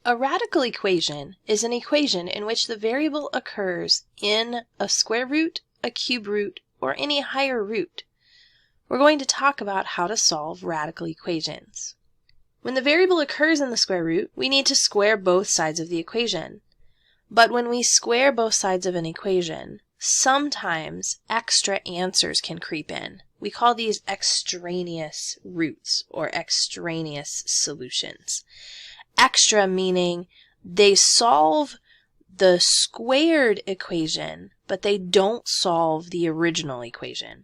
A radical equation is an equation in which the variable occurs in a square root, a cube root, or any higher root. We're going to talk about how to solve radical equations. When the variable occurs in the square root, we need to square both sides of the equation. But when we square both sides of an equation, sometimes extra answers can creep in. We call these extraneous roots or extraneous solutions. Extra meaning they solve the squared equation, but they don't solve the original equation.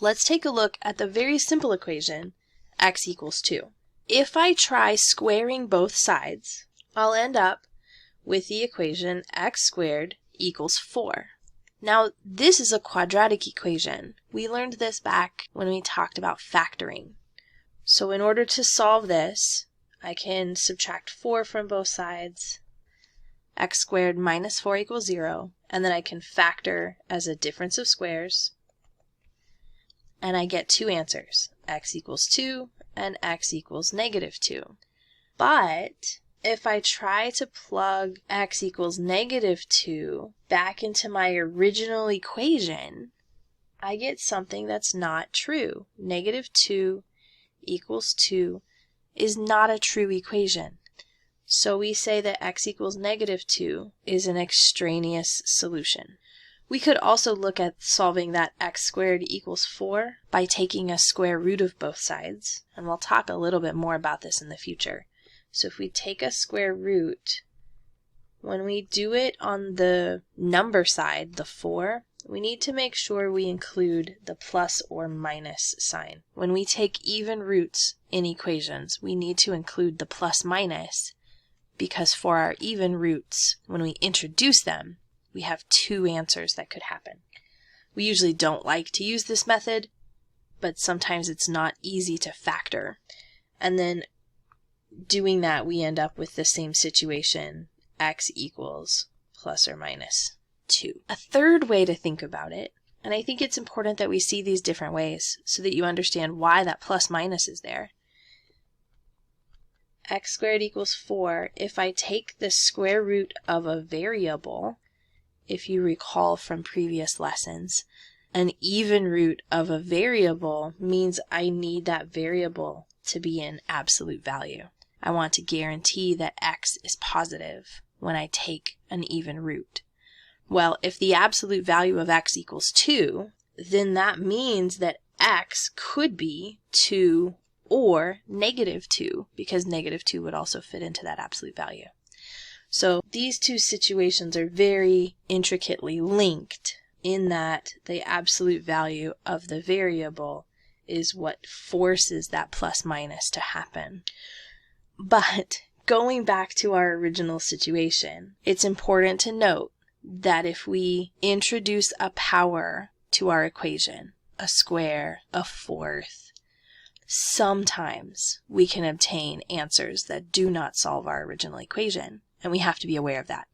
Let's take a look at the very simple equation, x equals 2. If I try squaring both sides, I'll end up with the equation x squared equals 4. Now, this is a quadratic equation. We learned this back when we talked about factoring. So in order to solve this, I can subtract 4 from both sides. X squared minus 4 equals 0. And then I can factor as a difference of squares. And I get two answers, x equals 2 and x equals negative 2. But if I try to plug x equals negative 2 back into my original equation, I get something that's not true. Negative 2 equals 2 is not a true equation. So we say that x equals negative 2 is an extraneous solution. We could also look at solving that x squared equals 4 by taking a square root of both sides, and we'll talk a little bit more about this in the future. So if we take a square root, when we do it on the number side, the 4, we need to make sure we include the plus or minus sign. When we take even roots in equations, we need to include the plus minus, because for our even roots, when we introduce them, we have two answers that could happen. We usually don't like to use this method, but sometimes it's not easy to factor. And then doing that, we end up with the same situation, x equals plus or minus 2. A third way to think about it, and I think it's important that we see these different ways so that you understand why that plus minus is there. X squared equals 4. If I take the square root of a variable, if you recall from previous lessons, an even root of a variable means I need that variable to be an absolute value. I want to guarantee that x is positive when I take an even root. Well, if the absolute value of x equals 2, then that means that x could be 2 or negative 2, because negative 2 would also fit into that absolute value. So these two situations are very intricately linked in that the absolute value of the variable is what forces that plus minus to happen. But going back to our original situation, it's important to note that if we introduce a power to our equation, a square, a fourth, sometimes we can obtain answers that do not solve our original equation, and we have to be aware of that.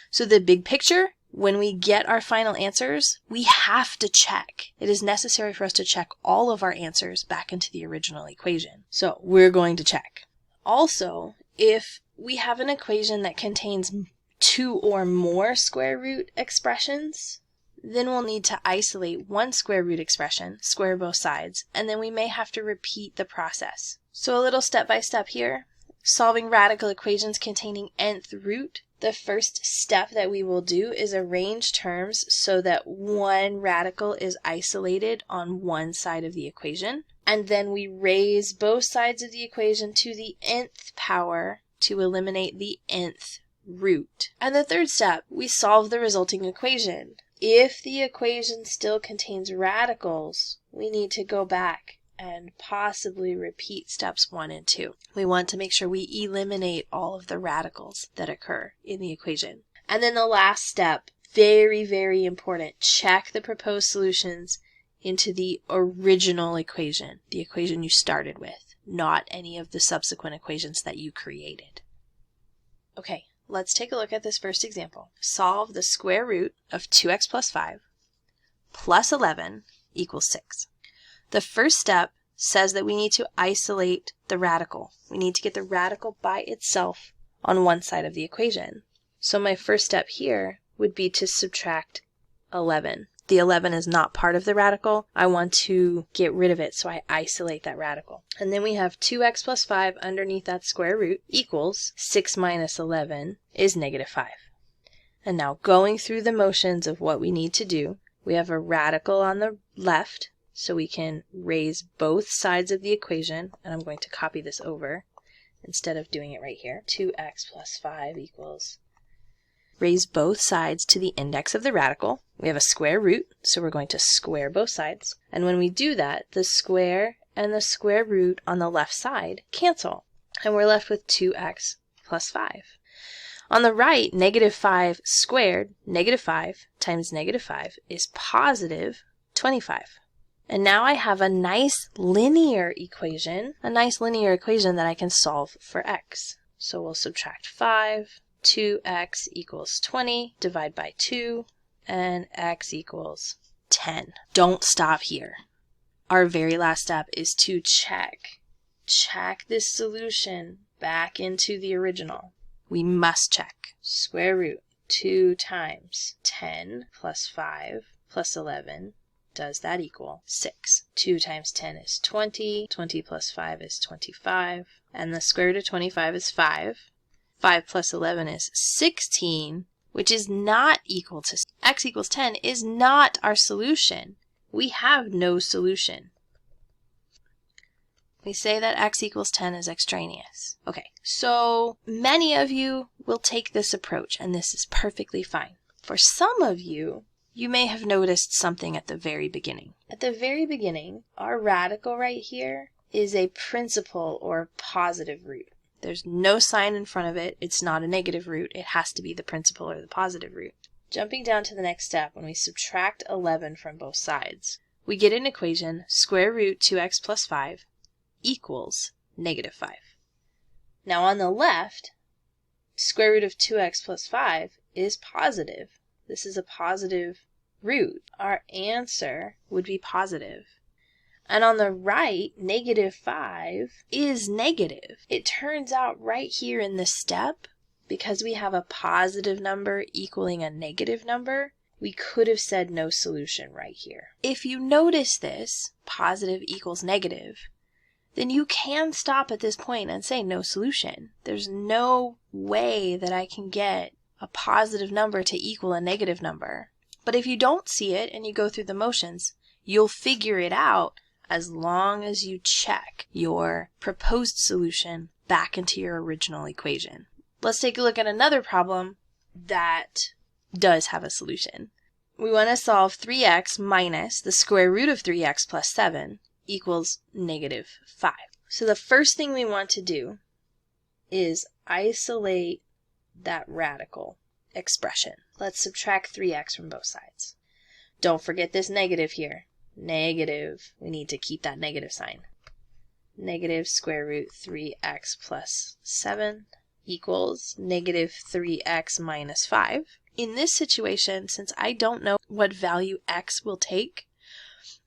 So the big picture, when we get our final answers, we have to check. It is necessary for us to check all of our answers back into the original equation. So we're going to check. Also, if we have an equation that contains 2 or more square root expressions, then we'll need to isolate one square root expression, square both sides, and then we may have to repeat the process. So a little step by step here. Solving radical equations containing nth root, the first step that we will do is arrange terms so that one radical is isolated on one side of the equation. And then we raise both sides of the equation to the nth power to eliminate the nth root. And the third step, we solve the resulting equation. If the equation still contains radicals, we need to go back and possibly repeat steps 1 and 2. We want to make sure we eliminate all of the radicals that occur in the equation. And then the last step, very, very important, check the proposed solutions into the original equation, the equation you started with, not any of the subsequent equations that you created. Okay, let's take a look at this first example. Solve the square root of 2x plus 5 plus 11 equals 6. The first step says that we need to isolate the radical. We need to get the radical by itself on one side of the equation. So my first step here would be to subtract 11. The 11 is not part of the radical. I want to get rid of it, so I isolate that radical. And then we have 2x plus 5 underneath that square root equals 6 minus 11 is negative 5. And now going through the motions of what we need to do, we have a radical on the left, so we can raise both sides of the equation, and I'm going to copy this over instead of doing it right here. 2x plus 5 equals, raise both sides to the index of the radical. We have a square root, so we're going to square both sides. And when we do that, the square and the square root on the left side cancel, and we're left with 2x plus 5. On the right, negative 5 squared, negative 5 times negative 5 is positive 25. And now I have a nice linear equation that I can solve for x. So we'll subtract 5, 2x equals 20, divide by 2, and x equals 10. Don't stop here. Our very last step is to check this solution back into the original. We must check. Square root 2 times 10 plus 5 plus 11. Does that equal 6? 2 times 10 is 20. 20 plus 5 is 25. And the square root of 25 is 5. 5 plus 11 is 16, which is not equal to x equals 10 is not our solution. We have no solution. We say that x equals 10 is extraneous. Okay, so many of you will take this approach, and this is perfectly fine. For some of you, you may have noticed something at the very beginning. At the very beginning, our radical right here is a principal or positive root. There's no sign in front of it. It's not a negative root. It has to be the principal or the positive root. Jumping down to the next step, when we subtract 11 from both sides, we get an equation, square root 2x plus 5 equals negative 5. Now on the left, square root of 2x plus 5 is positive. This is a positive root. Our answer would be positive. And on the right, negative 5 is negative. It turns out right here in this step, because we have a positive number equaling a negative number, we could have said no solution right here. If you notice this, positive equals negative, then you can stop at this point and say no solution. There's no way that I can get a positive number to equal a negative number. But if you don't see it and you go through the motions, you'll figure it out as long as you check your proposed solution back into your original equation. Let's take a look at another problem that does have a solution. We want to solve 3x minus the square root of 3x plus 7 equals negative 5. So the first thing we want to do is isolate that radical expression. Let's subtract 3x from both sides. Don't forget this negative here. Negative. We need to keep that negative sign. Negative square root 3x plus 7 equals negative 3x minus 5. In this situation, since I don't know what value x will take,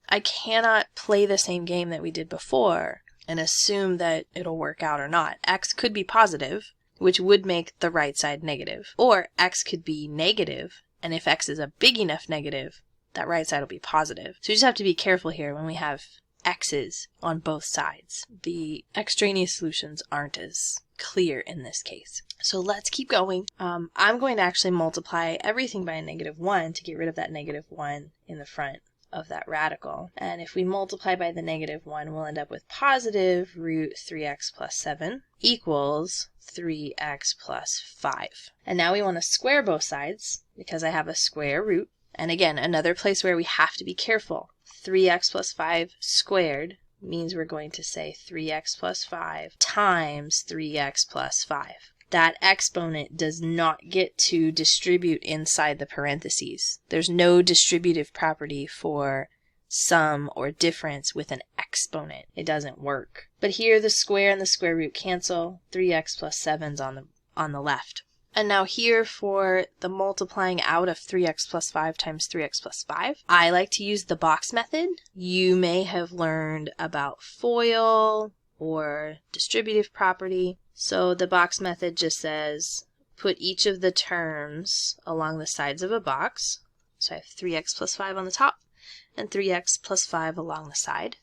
I cannot play the same game that we did before and assume that it'll work out or not. X could be positive, which would make the right side negative. Or x could be negative, and if x is a big enough negative, that right side will be positive. So you just have to be careful here when we have x's on both sides. The extraneous solutions aren't as clear in this case. So let's keep going. I'm going to actually multiply everything by a negative 1 to get rid of that negative 1 in the front of that radical. And if we multiply by the negative 1, we'll end up with positive root 3x plus 7 equals 3x plus 5. And now we want to square both sides because I have a square root. And again, another place where we have to be careful. 3x plus 5 squared means we're going to say 3x plus 5 times 3x plus 5. That exponent does not get to distribute inside the parentheses. There's no distributive property for sum or difference with an exponent. It doesn't work. But here the square and the square root cancel. 3x plus 7's on the left. And now here for the multiplying out of 3x plus 5 times 3x plus 5, I like to use the box method. You may have learned about FOIL or distributive property. So the box method just says put each of the terms along the sides of a box. So I have 3x plus 5 on the top and 3x plus 5 along the side.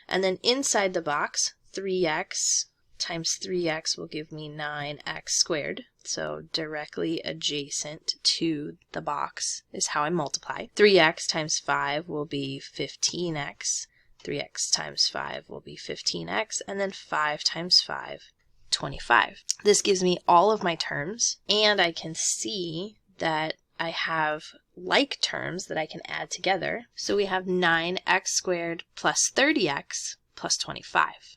And then inside the box, 3x times 3x will give me 9x squared. So directly adjacent to the box is how I multiply. 3x times 5 will be 15x. 3x times 5 will be 15x. And then 5 times 5, 25. This gives me all of my terms, and I can see that I have like terms that I can add together. So we have 9x squared plus 30x plus 25.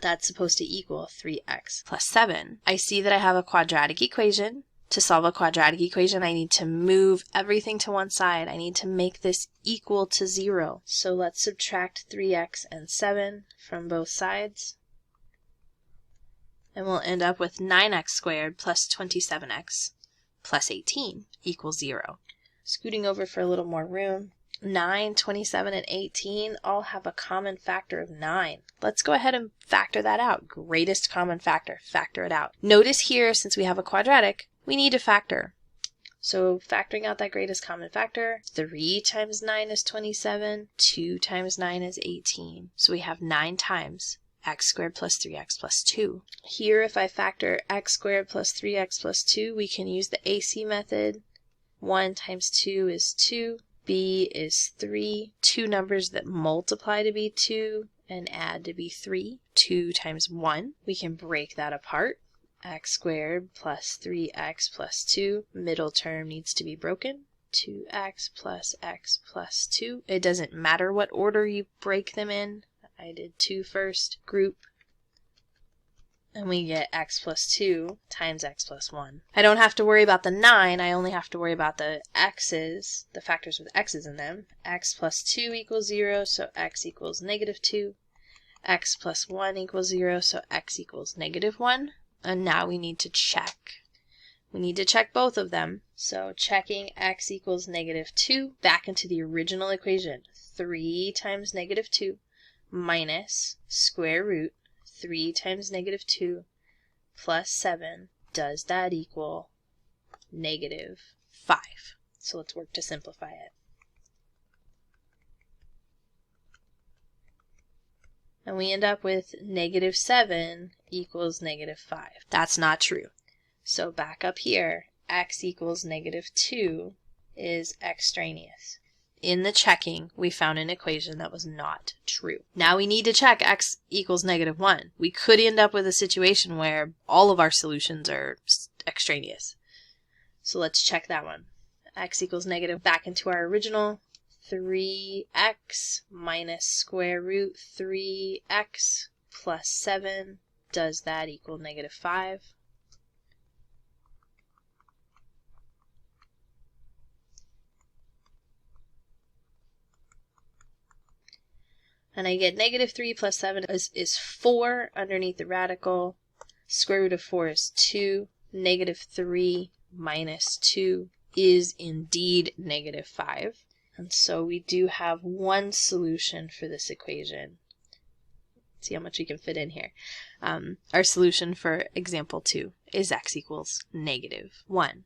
That's supposed to equal 3x plus 7. I see that I have a quadratic equation. To solve a quadratic equation, I need to move everything to one side. I need to make this equal to 0. So let's subtract 3x and 7 from both sides. And we'll end up with 9x squared plus 27x plus 18 equals 0. Scooting over for a little more room, 9, 27, and 18 all have a common factor of 9. Let's go ahead and factor that out. Greatest common factor, factor it out. Notice here, since we have a quadratic, we need to factor. So factoring out that greatest common factor, 3 times 9 is 27, 2 times 9 is 18. So we have 9 times x squared plus 3x plus 2. Here, if I factor x squared plus 3x plus 2, we can use the AC method. 1 times 2 is 2. B is 3. Two numbers that multiply to be 2 and add to be 3. 2 times 1. We can break that apart. X squared plus 3x plus 2. Middle term needs to be broken. 2x plus x plus 2. It doesn't matter what order you break them in. I did 2 first. Group. And we get x plus 2 times x plus 1. I don't have to worry about the 9, I only have to worry about the x's, the factors with x's in them. X plus 2 equals 0, so x equals negative 2. X plus 1 equals 0, so x equals negative 1. And now we need to check. We need to check both of them. So checking x equals negative 2, back into the original equation. 3 times negative 2 minus square root 3 times negative 2 plus 7. Does that equal negative 5? So let's work to simplify it. And we end up with negative 7 equals negative 5. That's not true. So back up here, x equals negative 2 is extraneous. In the checking, we found an equation that was not true. Now we need to check x equals negative 1. We could end up with a situation where all of our solutions are extraneous. So let's check that one. X equals negative, back into our original. 3x minus square root 3x plus 7. Does that equal negative 5? And I get negative 3 plus 7 is 4 underneath the radical. Square root of 4 is 2. Negative 3 minus 2 is indeed negative 5. And so we do have one solution for this equation. Let's see how much we can fit in here. Our solution for example 2 is x equals negative 1.